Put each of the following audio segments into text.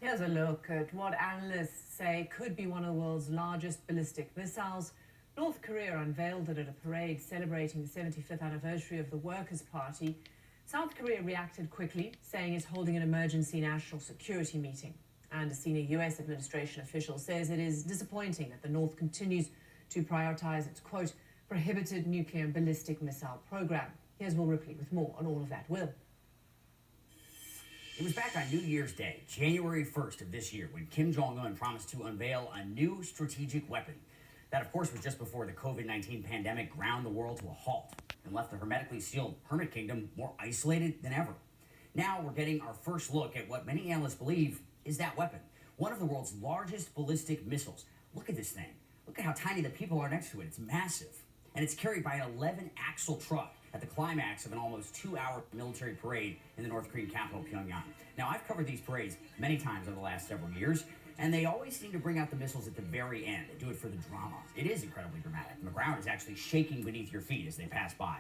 Here's a look at what analysts say could be one of the world's largest ballistic missiles. North Korea unveiled it at a parade celebrating the 75th anniversary of the Workers' Party. South Korea reacted quickly, saying it's holding an emergency national security meeting. And a senior US administration official says it is disappointing that the North continues to prioritize its, quote, prohibited nuclear and ballistic missile program. Here's Will Ripley with more on all of that. Will. It was back on New Year's Day, January 1st of this year, when Kim Jong-un promised to unveil a new strategic weapon. That, of course, was just before the COVID-19 pandemic ground the world to a halt and left the hermetically sealed Hermit Kingdom more isolated than ever. Now we're getting our first look at what many analysts believe is that weapon, one of the world's largest ballistic missiles. Look at this thing. Look at how tiny the people are next to it. It's massive. And it's carried by an 11-axle truck at the climax of an almost 2-hour military parade in the North Korean capital, Pyongyang. Now, I've covered these parades many times over the last several years, and they always seem to bring out the missiles at the very end. They do it for the drama. It is incredibly dramatic. The ground is actually shaking beneath your feet as they pass by.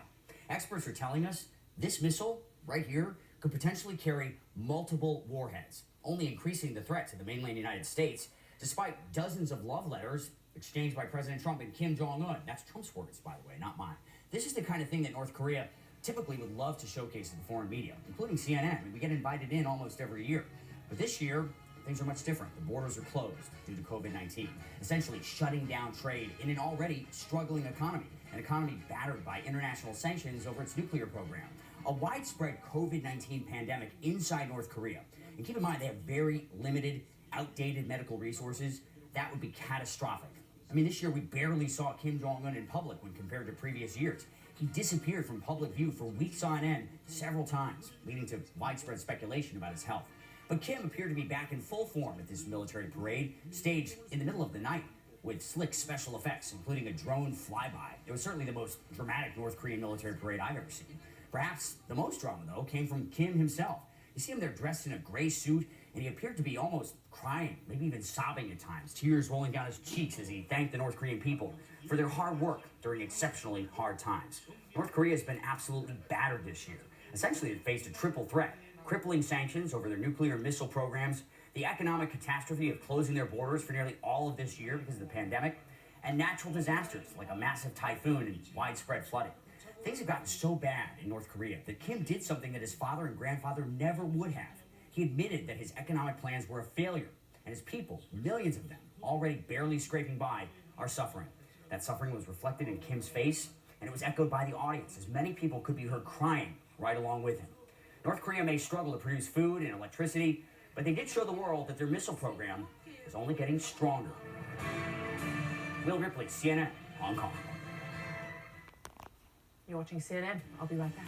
Experts are telling us this missile right here could potentially carry multiple warheads, only increasing the threat to the mainland United States, despite dozens of love letters exchanged by President Trump and Kim Jong-un. That's Trump's words, by the way, not mine. This is the kind of thing that North Korea typically would love to showcase to the foreign media, including CNN. I mean, we get invited in almost every year. But this year, things are much different. The borders are closed due to COVID-19, essentially shutting down trade in an already struggling economy, an economy battered by international sanctions over its nuclear program. A widespread COVID-19 pandemic inside North Korea. And keep in mind, they have very limited, outdated medical resources. That would be catastrophic. I mean, this year we barely saw Kim Jong-un in public when compared to previous years. He disappeared from public view for weeks on end several times, leading to widespread speculation about his health. But Kim appeared to be back in full form at this military parade, staged in the middle of the night with slick special effects, including a drone flyby. It was certainly the most dramatic North Korean military parade I've ever seen. Perhaps the most drama, though, came from Kim himself. You see him there dressed in a gray suit, and he appeared to be almost crying, maybe even sobbing at times, tears rolling down his cheeks as he thanked the North Korean people for their hard work during exceptionally hard times. North Korea has been absolutely battered this year. Essentially, it faced a triple threat: crippling sanctions over their nuclear and missile programs, the economic catastrophe of closing their borders for nearly all of this year because of the pandemic, and natural disasters like a massive typhoon and widespread flooding. Things have gotten so bad in North Korea that Kim did something that his father and grandfather never would have. He admitted that his economic plans were a failure, and his people, millions of them, already barely scraping by, are suffering. That suffering was reflected in Kim's face, and it was echoed by the audience, as many people could be heard crying right along with him. North Korea may struggle to produce food and electricity, but they did show the world that their missile program is only getting stronger. Will Ripley, CNN, Hong Kong. You're watching CNN. I'll be right back.